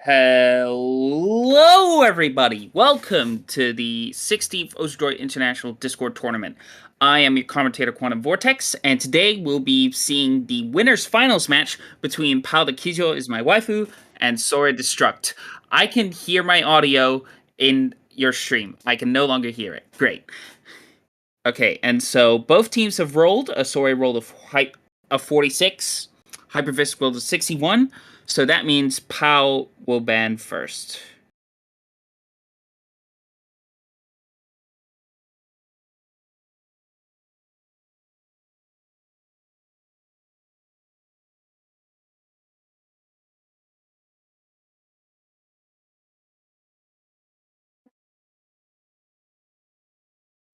Hello, everybody. Welcome to the 16th Droid International Discord Tournament. I am your commentator, Quantumvortex, and today we'll be seeing the winners finals match between queijo is my waifu and Sora Destruct. I can hear my audio in your stream. I can no longer hear it. Great. Okay, and so both teams have rolled. Sora rolled a 46. Hypervis rolled a 61. So that means Pow will ban first.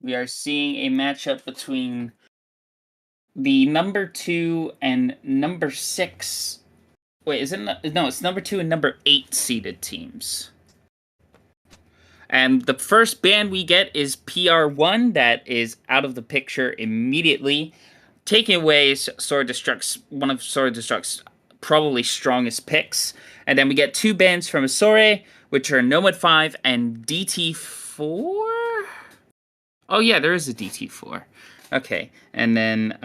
We are seeing a matchup between the number 2 and number 6. Wait, is it? No, it's number 2 and number 8 seeded teams. And the first ban we get is PR1, that is out of the picture immediately, taking away one of Sora Destruct's probably strongest picks. And then we get 2 bans from Asore, which are Nomad 5 and DT4? Oh yeah, there is a DT4. Okay, and then,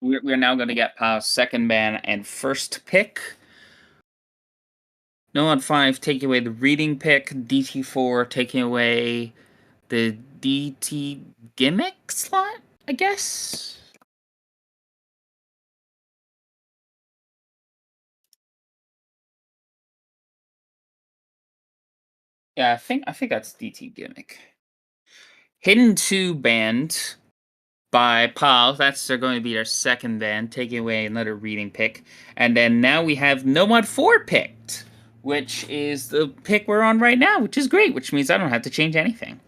we're now going to get Pow's second ban and first pick. Nomad 5 taking away the reading pick, DT4 taking away the DT gimmick slot, I guess? Yeah, I think that's DT gimmick. Hidden 2 banned by Pal. That's going to be their second ban, taking away another reading pick. And then now we have Nomad 4 picked, which is the pick we're on right now, which is great, which means I don't have to change anything.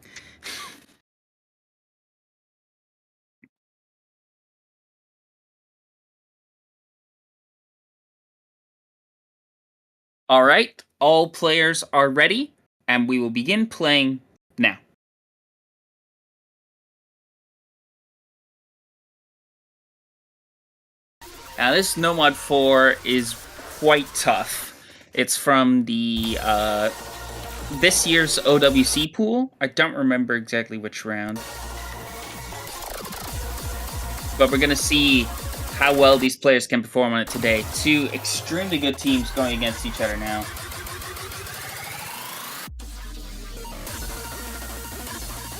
All right, all players are ready, and we will begin playing now. Now, this Nomad 4 is quite tough. It's from the this year's OWC pool. I don't remember exactly which round. But we're going to see how well these players can perform on it today. 2 extremely good teams going against each other now.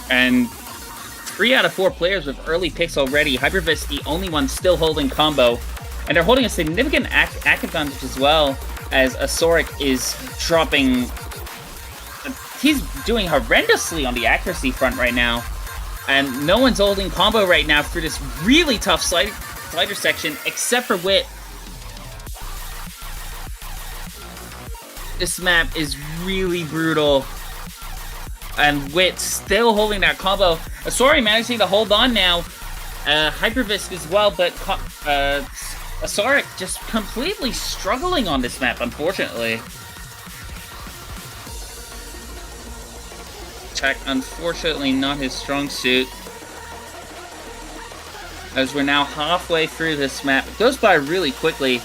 And 3 out of 4 players with early picks already. Hypervis, the only one still holding combo. And they're holding a significant act advantage as well, as Asoric is dropping... He's doing horrendously on the accuracy front right now. And no one's holding combo right now through this really tough slider section, except for Wit. This map is really brutal. And Wit still holding that combo. Asori managing to hold on now. Hypervisc as well, but Asoric just completely struggling on this map, unfortunately. Tech, unfortunately, not his strong suit. As we're now halfway through this map. It goes by really quickly.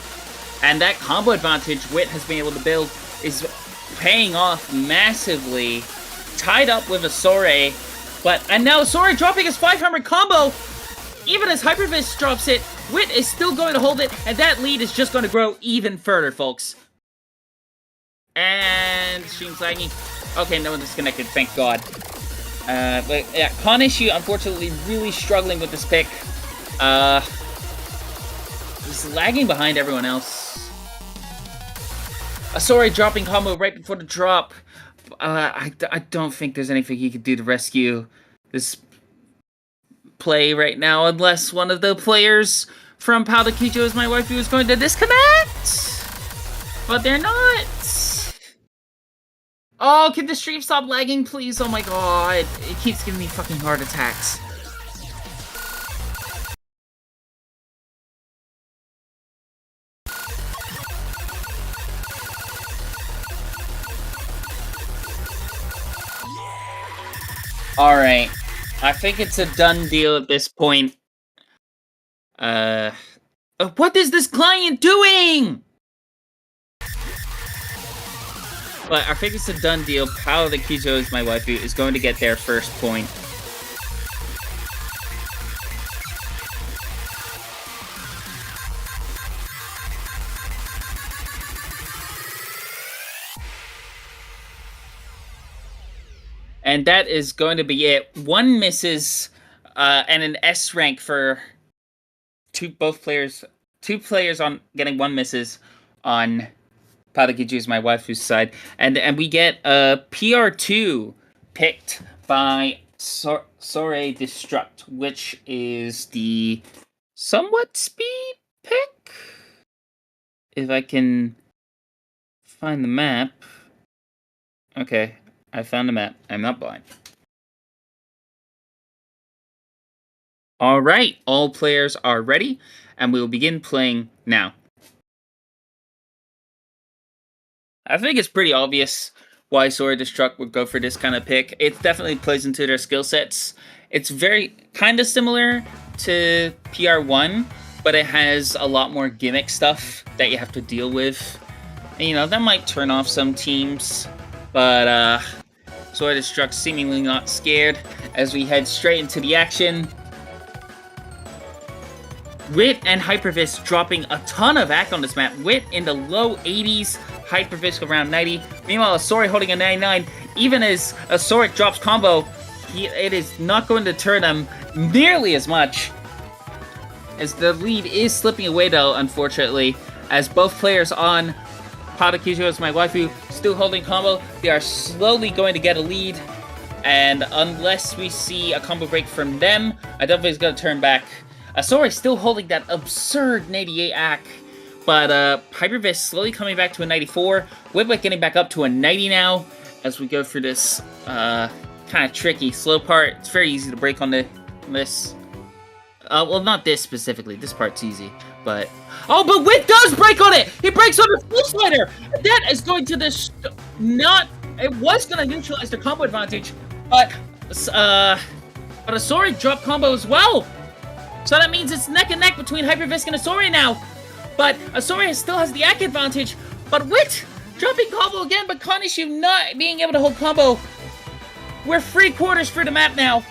And that combo advantage Wit has been able to build is paying off massively. Tied up with Asore. And now Asore dropping his 500 combo! Even as Hypervis drops it, Wit is still going to hold it, and that lead is just going to grow even further, folks. And stream's lagging. Okay, no one disconnected, thank God. But yeah, Issue, unfortunately, really struggling with this pick. He's lagging behind everyone else. Asore dropping combo right before the drop. I don't think there's anything he could do to rescue this play right now, unless one of the players from queijo is my waifu is going to disconnect. But they're not. Oh, can the stream stop lagging, please? Oh my god. It keeps giving me fucking heart attacks. Alright. I think it's a done deal at this point. What is this client doing? But I think it's a done deal. Pal the queijo is my waifu is going to get their first point. And that is going to be it. One misses, and an S rank for two players on getting one misses on Padakiju's my waifu's side. And we get a PR2 picked by Destruct, which is the somewhat speed pick. If I can find the map. Okay, I found the map. I'm not blind. Alright, all players are ready, and we will begin playing now. I think it's pretty obvious why Sora Destruct would go for this kind of pick. It definitely plays into their skill sets. It's very kind of similar to PR1, but it has a lot more gimmick stuff that you have to deal with. And, you know, that might turn off some teams, but Sora Destruct seemingly not scared as we head straight into the action. Wit and Hypervisk dropping a ton of act on this map. Wit in the low 80s, Hypervisk around 90. Meanwhile, Asori holding a 99. Even as Asoric drops combo, it is not going to turn him nearly as much. As the lead is slipping away though, unfortunately, as both players on Padakijo as my waifu still holding combo, they are slowly going to get a lead. And unless we see a combo break from them, I don't think it's going to turn back. Asori still holding that absurd 98 act, but Hypervisk slowly coming back to a 94. Whitwick getting back up to a 90 now as we go through this kind of tricky slow part. It's very easy to break on this. Well, not this specifically. This part's easy, but... Oh, but Wit does break on it! He breaks on the full slider! That is going to It was going to neutralize the combo advantage, but Asori dropped combo as well! So that means it's neck and neck between Hypervisk and Asori now. But Asori still has the act advantage. But Wit dropping combo again, but Kanishu not being able to hold combo. We're 3/4 through the map now.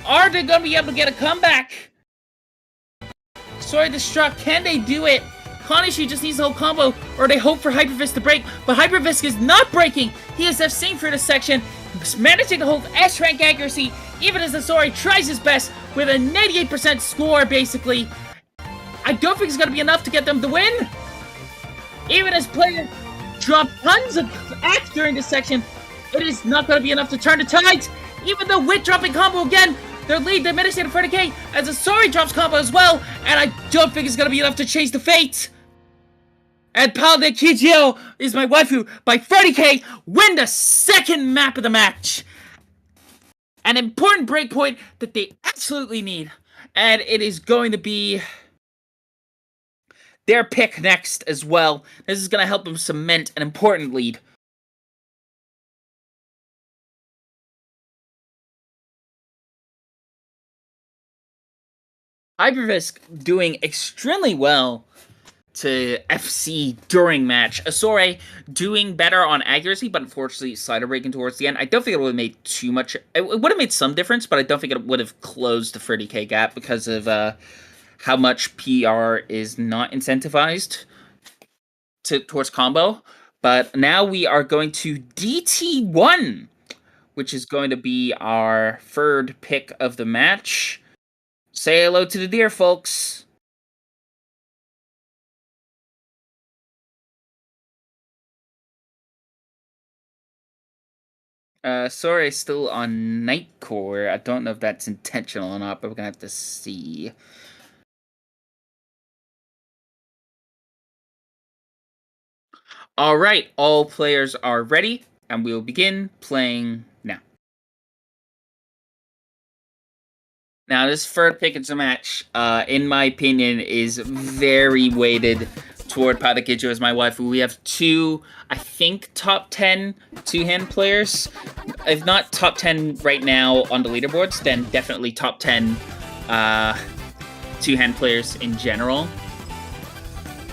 Are they going to be able to get a comeback? Asori Destruct, can they do it? Kanishu just needs to hold combo, or they hope for Hypervisk to break. But Hypervisk is not breaking. He is FC through this section, managing to hold S-rank accuracy, even as Asori tries his best with a 98% score, basically. I don't think it's going to be enough to get them to win. Even as players drop tons of acts during this section, it is not going to be enough to turn the tides. Even though Wit dropping combo again, their lead diminished to 30k as Asori drops combo as well, and I don't think it's going to be enough to change the fate. And Padakijo is my waifu by 30k, win the second map of the match. An important breakpoint that they absolutely need. And it is going to be their pick next as well. This is going to help them cement an important lead. Hypervisk doing extremely well to FC during match. Asori doing better on accuracy, but unfortunately slider breaking towards the end. I don't think it would have made too much. It would have made some difference, but I don't think it would have closed the 30k gap because of how much PR is not incentivized towards combo. But now we are going to DT1, which is going to be our third pick of the match. Say hello to the deer, folks. Sorry, still on Nightcore. I don't know if that's intentional or not, but we're gonna have to see. Alright, all players are ready, and we will begin playing now. Now, this third pick in the match, in my opinion, is very weighted toward Padakijo as my waifu. We have two, I think, top 10 two-hand players. If not top 10 right now on the leaderboards, then definitely top 10 two-hand players in general.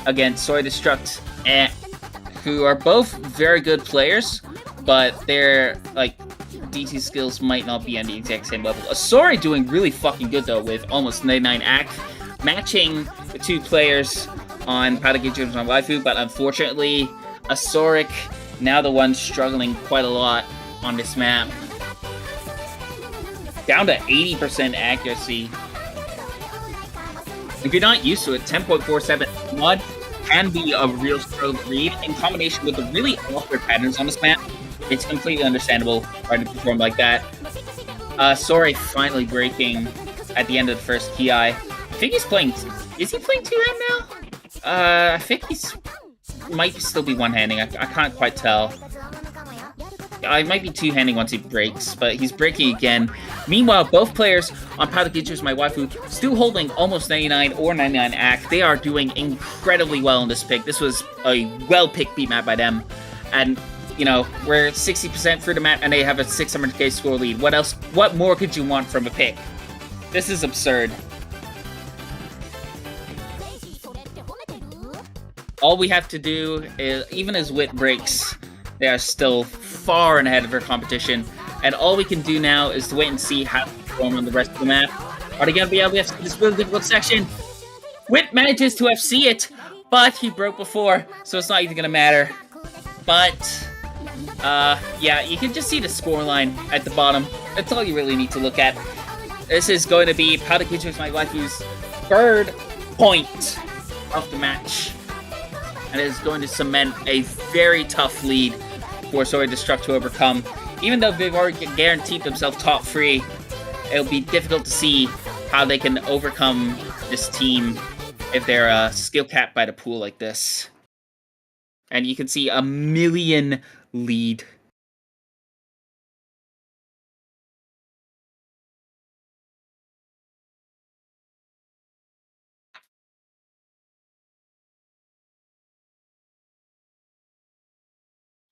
Against Soy Destruct, who are both very good players, but their like DT skills might not be on the exact same level. Asori doing really fucking good though with almost 99 AC, matching the two players on Padakijo on waifu, but unfortunately, Asoric now the one struggling quite a lot on this map. Down to 80% accuracy. If you're not used to it, 10.47 mod can be a real struggle to read in combination with the really awkward patterns on this map. It's completely understandable trying to perform like that. Sorry, finally breaking at the end of the first Ki. I think he's playing. Is he playing two-hand now? I think he's might still be one-handing. I can't quite tell. I might be two-handing once he breaks, but he's breaking again. Meanwhile, both players on Padakijo's My Waifu still holding almost 99 or 99 AC. They are doing incredibly well in this pick. This was a well-picked beat map by them. And, you know, we're 60% through the map and they have a 600k score lead. What else? What more could you want from a pick? This is absurd. All we have to do is, even as Wit breaks, they are still far and ahead of their competition, and all we can do now is to wait and see how they perform on the rest of the map. Are they going to be able to FC this really difficult section? Wit manages to FC it, but he broke before, so it's not even going to matter. But, yeah, you can just see the scoreline at the bottom. That's all you really need to look at. This is going to be Padakijo's My Waifu's third point of the match, and it is going to cement a very tough lead for Soy Destruct to overcome. Even though they've already guaranteed themselves top 3, it'll be difficult to see how they can overcome this team if they're skill capped by the pool like this. And you can see a million lead.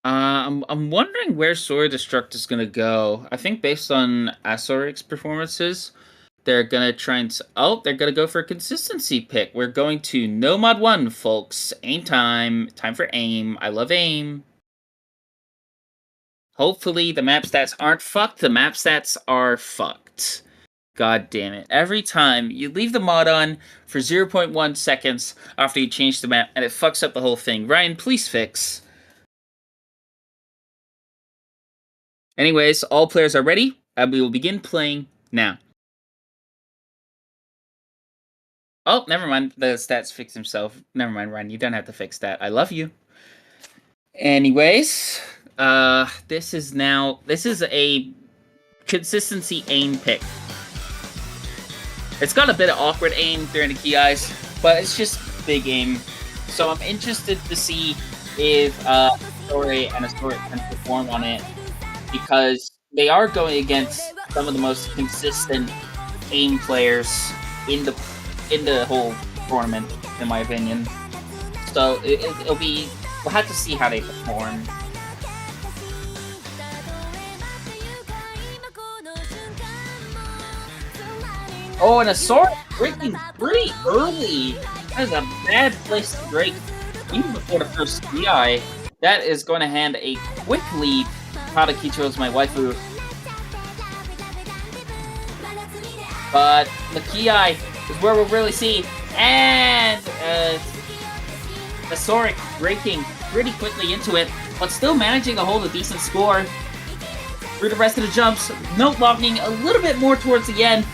I'm wondering where Soy Destruct is gonna go. I think based on Asoric's performances, they're gonna try and... Oh, they're gonna go for a consistency pick. We're going to No Mod 1, folks. Aim time. Time for aim. I love aim. Hopefully the map stats aren't fucked. The map stats are fucked. God damn it. Every time you leave the mod on for 0.1 seconds after you change the map, and it fucks up the whole thing. Ryan, please fix. Anyways, all players are ready, and we will begin playing now. Oh, never mind. The stats fix himself. Never mind, Ryan. You don't have to fix that. I love you. Anyways, this is a consistency aim pick. It's got a bit of awkward aim during the Ki's, but it's just big aim. So I'm interested to see if Story and Asori can perform on it, because they are going against some of the most consistent aim players in the whole tournament, in my opinion. So it'll be, we'll have to see how they perform. Oh, and Asori breaking pretty early. That is a bad place to break, even before the first DI. That is going to hand a quick lead. Padakijo's My Waifu. But the Ki is where we'll really see. And Asoric breaking pretty quickly into it, but still managing to hold a decent score through the rest of the jumps. Note locking a little bit more towards the end,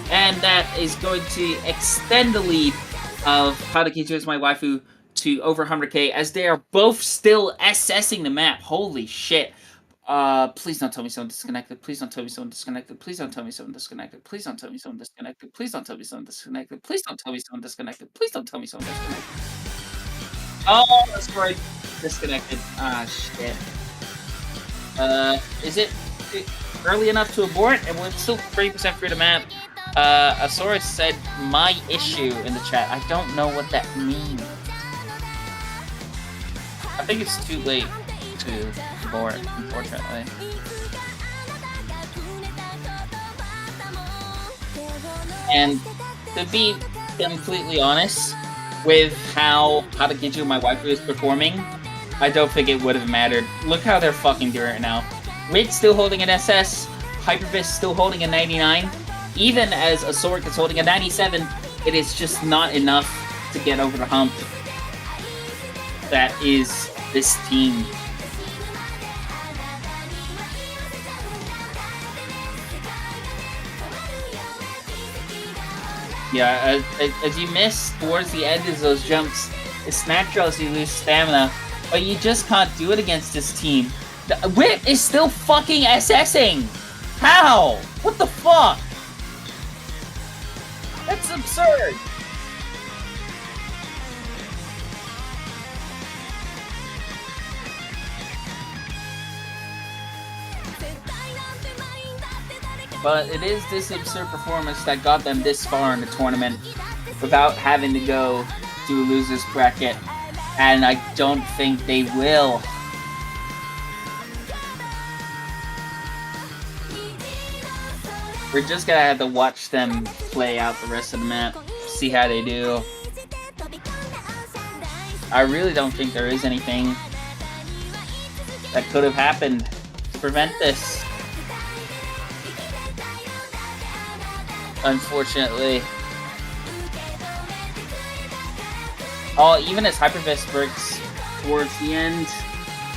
and that is going to extend the lead of Padakijo's My Waifu to over 100k, as they are both still assessing the map. Holy shit. Please don't tell me someone disconnected. Please don't tell me someone disconnected. Please don't tell me someone disconnected. Please don't tell me someone disconnected. Please don't tell me someone disconnected. Please don't tell me someone disconnected. Please don't tell me someone disconnected. Oh, that's right. Disconnected. Ah, shit. Is it early enough to abort? And we're still 30% through the map. Asaurus said my issue in the chat. I don't know what that means. I think it's too late to abort, unfortunately. And to be completely honest, with how Hatakichu, my waifu, is performing, I don't think it would have mattered. Look how they're fucking doing it now. Wit's still holding an SS, Hyperfist still holding a 99. Even as Azoric is holding a 97, it is just not enough to get over the hump. That is this team. Yeah, as you miss towards the end of those jumps, it's natural as you lose stamina, but you just can't do it against this team. Whip is still fucking SSing! How? What the fuck? That's absurd! But it is this absurd performance that got them this far in the tournament without having to go to a loser's bracket, and I don't think they will. We're just gonna have to watch them play out the rest of the map, see how they do. I really don't think there is anything that could have happened to prevent this. Unfortunately. Oh, even as Hyperfist works towards the end,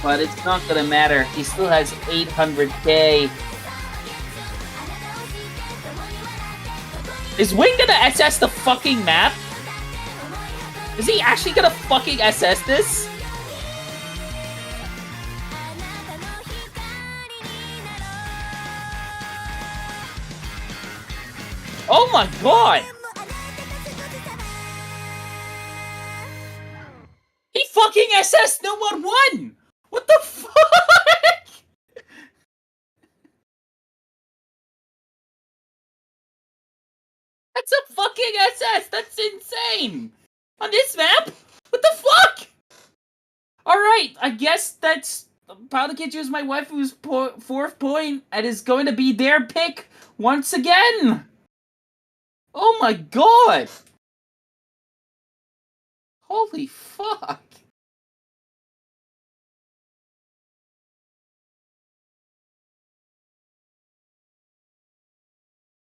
but it's not gonna matter. He still has 800k. Is Wing gonna SS the fucking map? Is he actually gonna fucking SS this? Oh my god! He fucking SS no 1-1! What the fuck? That's a fucking SS! That's insane! On this map? What the fuck? Alright, I guess that's... Palakichu is my waifu's fourth point, and is going to be their pick once again! Oh my god! Holy fuck!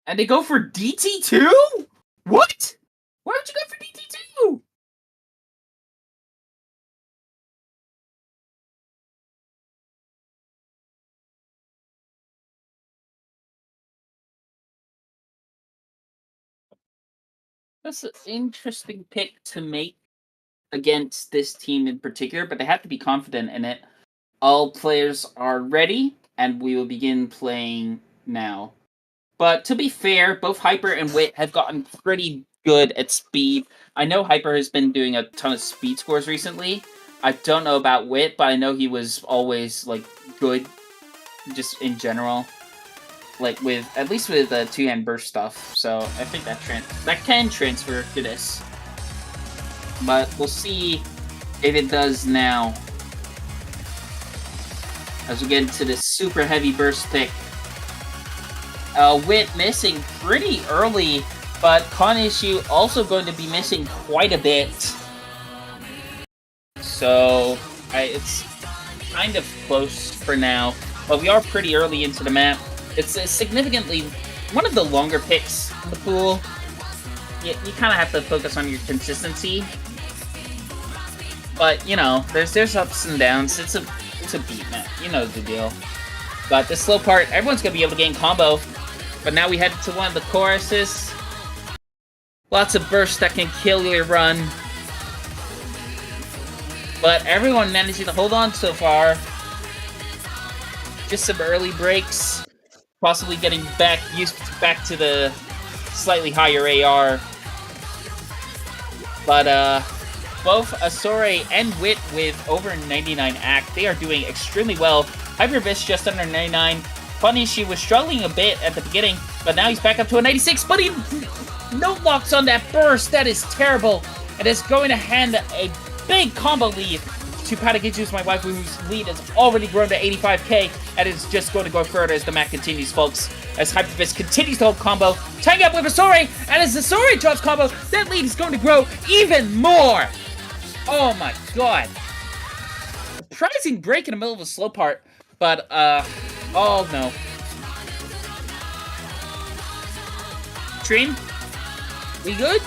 And they go for DT2? What? Why would you go for DT2? That's an interesting pick to make against this team in particular, but they have to be confident in it. All players are ready, and we will begin playing now. But to be fair, both Hyper and Wit have gotten pretty good at speed. I know Hyper has been doing a ton of speed scores recently. I don't know about Wit, but I know he was always, like, good just in general. Like, with, at least with the two-hand burst stuff. So, I think that can transfer to this. But we'll see if it does now. As we get into this super heavy burst pick. Wit missing pretty early, but Konishu also going to be missing quite a bit. So, it's kind of close for now. But we are pretty early into the map. It's significantly one of the longer picks in the pool. You kind of have to focus on your consistency. But, you know, there's ups and downs. It's a beat map. You know the deal. But this slow part, everyone's going to be able to gain combo. But now we head to one of the choruses. Lots of bursts that can kill your run. But everyone managing to hold on so far. Just some early breaks. Possibly getting back to the slightly higher AR. But both Asore and Wit with over 99 act, they are doing extremely well. Hypervis just under 99. Konishu was struggling a bit at the beginning, but now he's back up to a 96, but he no locks on that burst. That is terrible. And it's going to hand a big combo lead to Patagiju's my wife, whose lead has already grown to 85k, and is just going to go further as the match continues, folks. As Hyperfist continues to hold combo, tying up with Asori, and as Asori drops combo, that lead is going to grow even more! Oh my god. Surprising break in the middle of a slow part, but, oh no. Dream? We good?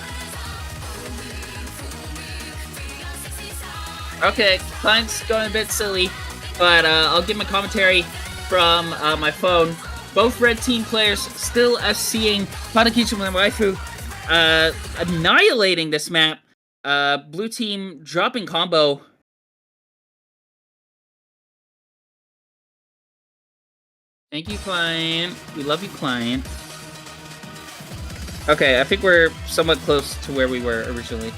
Okay, client's going a bit silly, but I'll give my commentary from my phone. Both red team players still FCing Patakichu and waifu, annihilating this map. Blue team dropping combo. Thank you, client. We love you, client. Okay, I think we're somewhat close to where we were originally.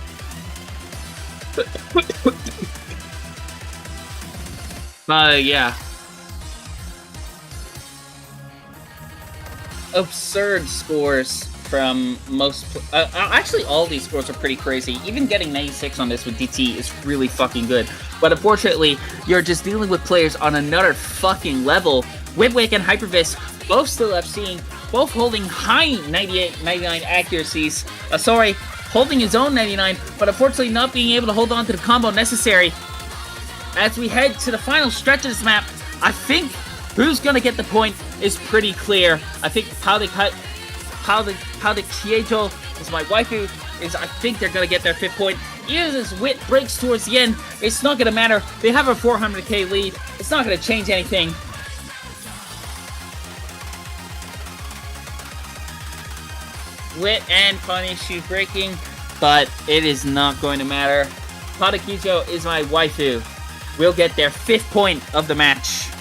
Yeah. Absurd scores from most... actually, all these scores are pretty crazy. Even getting 96 on this with DT is really fucking good. But unfortunately, you're just dealing with players on another fucking level. Witwick and Hypervis both still FCing, both holding high 98, 99 accuracies. Sorry, holding his own 99, but unfortunately not being able to hold on to the combo necessary. As we head to the final stretch of this map, I think who's gonna get the point is pretty clear. I think how the queijo is my waifu is, I think they're gonna get their 5th point. Even as Wit breaks towards the end, it's not gonna matter. They have a 400k lead. It's not gonna change anything. Wit and Punishi breaking, but it is not going to matter. Patakijo is my waifu. We'll get their 5th point of the match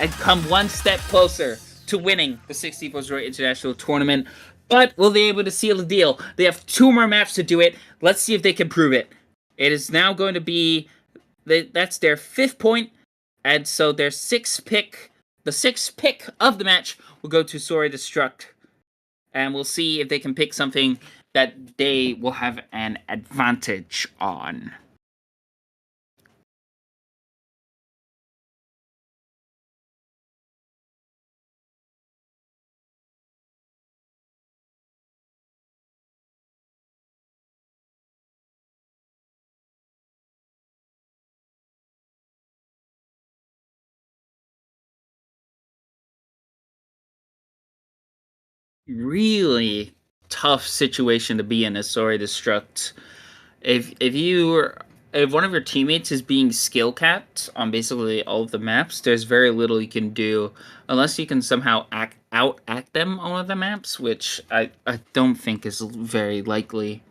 and come one step closer to winning the 60th Droid International Tournament. But will they be able to seal the deal? They have 2 more maps to do it. Let's see if they can prove it. It is now going to be... that's their 5th point, and so their 6th pick... the 6th pick of the match will go to Sori Destruct. And we'll see if they can pick something that they will have an advantage on. Really tough situation to be in as Sori Destruct. If one of your teammates is being skill capped on basically all of the maps, there's very little you can do unless you can somehow act them on one of the maps, which I don't think is very likely.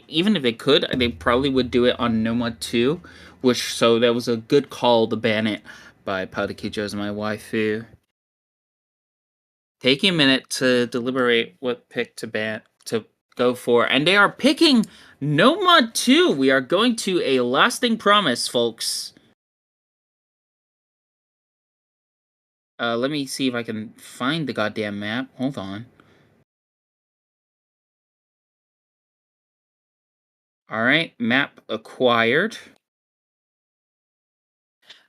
Even if they could, they probably would do it on Nomad 2, so that was a good call to ban it by Patakijo as my waifu. Taking a minute to deliberate what pick to go for, and they are picking Nomad 2. We are going to a lasting promise, folks. Let me see if I can find the goddamn map. Hold on. Alright, map acquired.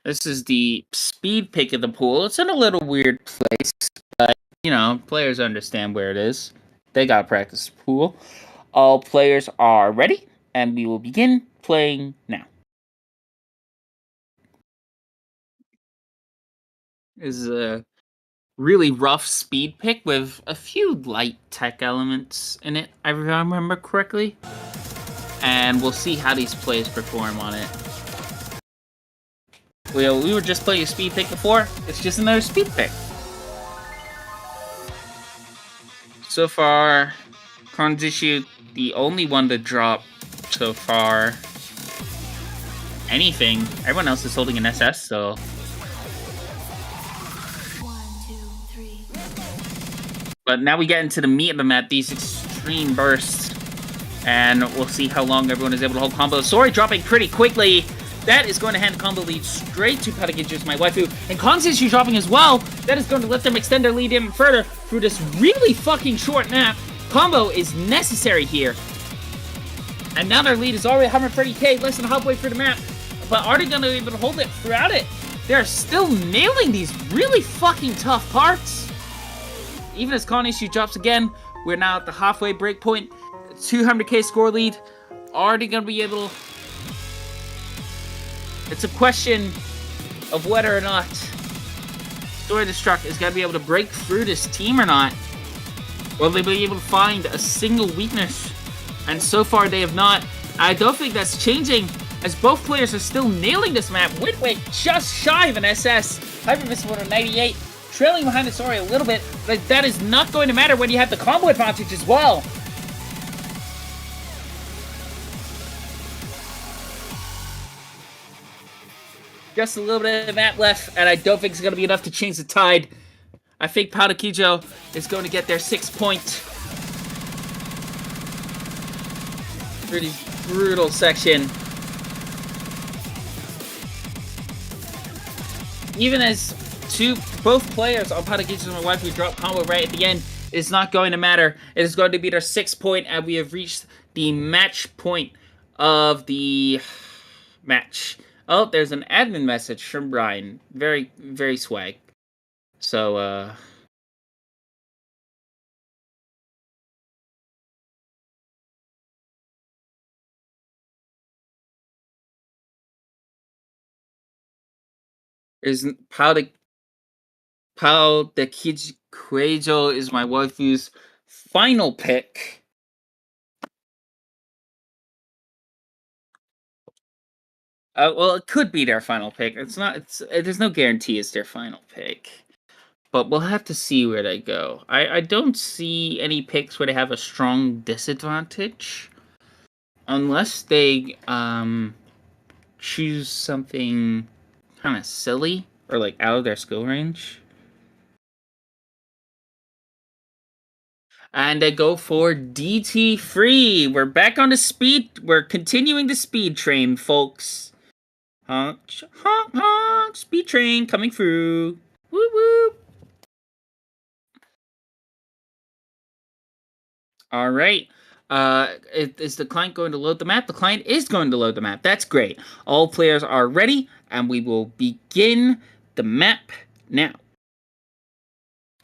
This is the speed pick of the pool. It's in a little weird place, but, you know, players understand where it is. They got practice pool. All players are ready, and we will begin playing now. This is a really rough speed pick with a few light tech elements in it, if I remember correctly. And we'll see how these players perform on it. We were just playing a speed pick before. It's just another speed pick. So far, Kanjishu, the only one to drop so far anything. Everyone else is holding an SS, so... 1, 2, 3. But now we get into the meat of the map, these extreme bursts. And we'll see how long everyone is able to hold combos. Sori dropping pretty quickly. That is going to hand the combo lead straight to Patagiju's my waifu. And Kanjishu dropping as well. That is going to let them extend their lead even further through this really fucking short map. Combo is necessary here. And now their lead is already 130k, less than halfway through the map. but are they gonna be able to hold it throughout it? They're still nailing these really fucking tough parts. Even as Con Issue drops again, we're now at the halfway break point. 200k score lead. Are they gonna be able? It's a question of whether or not Story Destruct is gonna be able to break through this team or not. Will they be able to find a single weakness? And so far they have not. I don't think that's changing, as both players are still nailing this map. Witwick just shy of an SS. Hypervis 198, trailing behind the story a little bit, but that is not going to matter when you have the combo advantage as well. Just a little bit of map left, and I don't think it's going to be enough to change the tide. I think Queijo is going to get their 6 point. Pretty brutal section. Even as both players on Queijo's and my wife who drop combo right at the end, it's not going to matter. It is going to be their 6 point, and we have reached the match point of the match. Oh, there's an admin message from Brian. Very, very swag. So, isn't Pao de Queijo is my waifu's final pick. Well, it could be their final pick. It's not. There's no guarantee it's their final pick, but we'll have to see where they go. I don't see any picks where they have a strong disadvantage, unless they choose something kind of silly or like out of their skill range. And they go for DT free. We're back on the speed. We're continuing the speed train, folks. Honk, honk, honk. Speed train coming through. Woo woo. All right. Is the client going to load the map? The client is going to load the map. That's great. All players are ready, and we will begin the map now.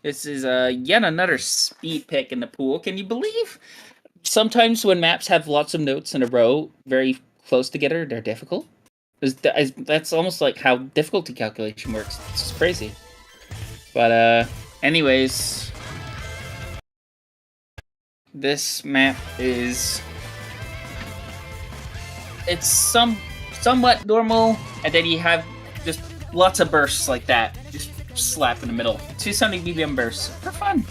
This is yet another speed pick in the pool. Can you believe? Sometimes when maps have lots of notes in a row, very close together, they're difficult. That's almost like how difficulty calculation works. It's just crazy. But anyways, this map is somewhat normal, and then you have just lots of bursts like that. Just slap in the middle. 270 BBM bursts. For fun,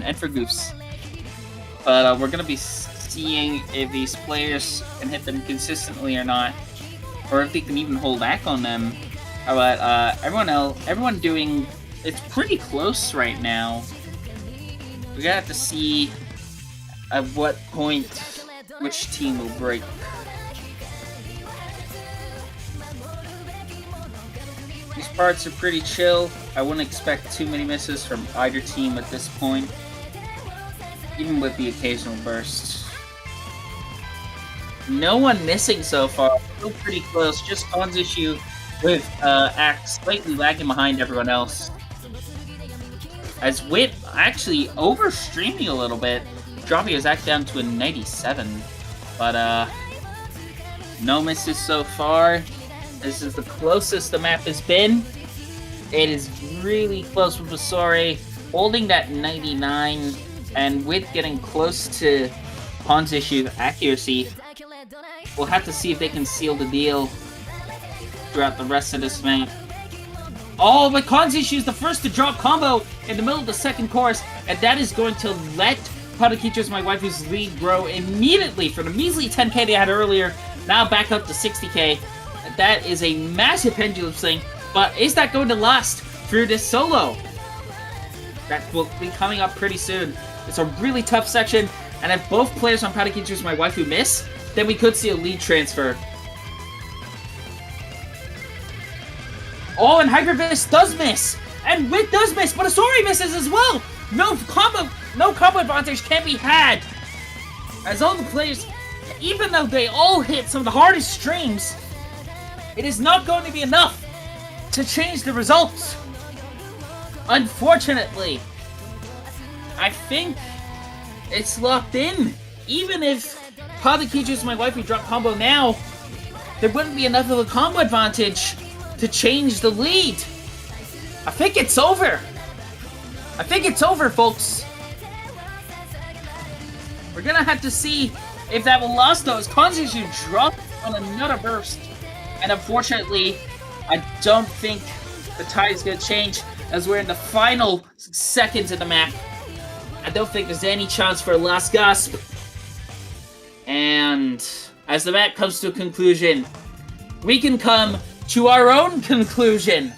and for goofs. But we're gonna be seeing if these players can hit them consistently or not, or if they can even hold back on them. But everyone doing, it's pretty close right now. We're gonna have to see at what point which team will break. These parts are pretty chill. I wouldn't expect too many misses from either team at this point, even with the occasional bursts. No one missing so far. Still pretty close. Just Con's issue with Act slightly lagging behind everyone else. As Wit actually overstreaming a little bit, dropping his Act down to a 97. But no misses so far. This is the closest the map has been. It is really close with Basore holding that 99, and with getting close to Con's issue accuracy. We'll have to see if they can seal the deal throughout the rest of this map. Oh, but Con's issue is the first to drop combo in the middle of the second course, and that is going to let Queijo's my waifu's lead grow immediately from the measly 10k they had earlier, now back up to 60k. That is a massive pendulum swing, but is that going to last through this solo? That will be coming up pretty soon. It's a really tough section, and if both players on Queijo's my waifu miss, then we could see a lead transfer. Oh, and Hypervis does miss! And Wit does miss, but Asori misses as well! No combo advantage can be had! As all the players, even though they all hit some of the hardest streams, It is not going to be enough to change the results. Unfortunately, I think it's locked in. Even if Queijo is my waifu drop combo now, there wouldn't be enough of a combo advantage to change the lead. I think it's over. I think it's over, folks. We're gonna have to see if that will last, though, as Queijo dropped on another burst. And unfortunately, I don't think the tide is gonna change as we're in the final seconds of the map. I don't think there's any chance for a last gasp. And as the map comes to a conclusion, we can come to our own conclusion.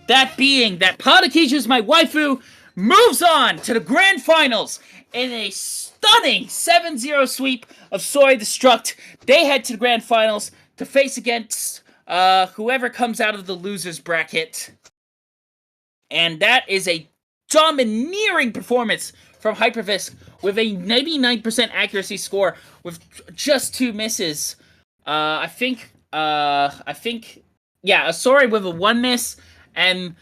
That being that Queijo's my waifu moves on to the grand finals in a stunning 7-0 sweep of Soy Destruct. They head to the grand finals to face against whoever comes out of the losers bracket. And that is a domineering performance from Hypervisk with a 99% accuracy score with just 2 misses. I think, yeah, Asori with a 1 miss and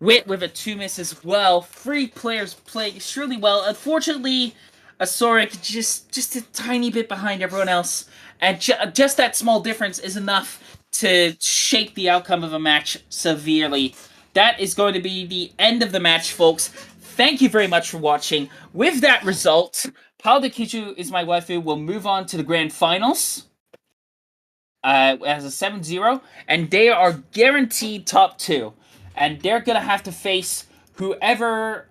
Wit with a 2 miss as well. 3 players playing extremely well. Unfortunately, Asori just a tiny bit behind everyone else, and just that small difference is enough to shape the outcome of a match severely. That is going to be the end of the match, folks. Thank you very much for watching. With that result, Queijo is my waifu will move on to the grand finals as a 7-0, and they are guaranteed top 2. And they're going to have to face whoever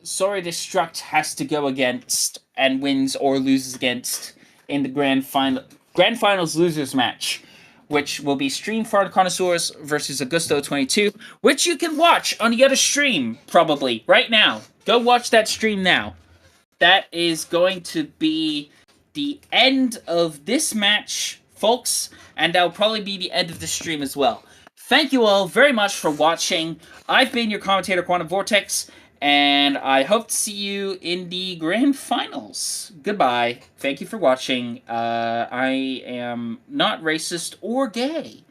Soy Destruct has to go against and wins or loses against in the grand finals losers match, which will be Stream for the Connoisseurs versus Augusto22, which you can watch on the other stream, probably, right now. Go watch that stream now. That is going to be the end of this match, folks, and that will probably be the end of the stream as well. Thank you all very much for watching. I've been your commentator, quantumvortex, and I hope to see you in the grand finals. Goodbye. Thank you for watching. I am not racist or gay.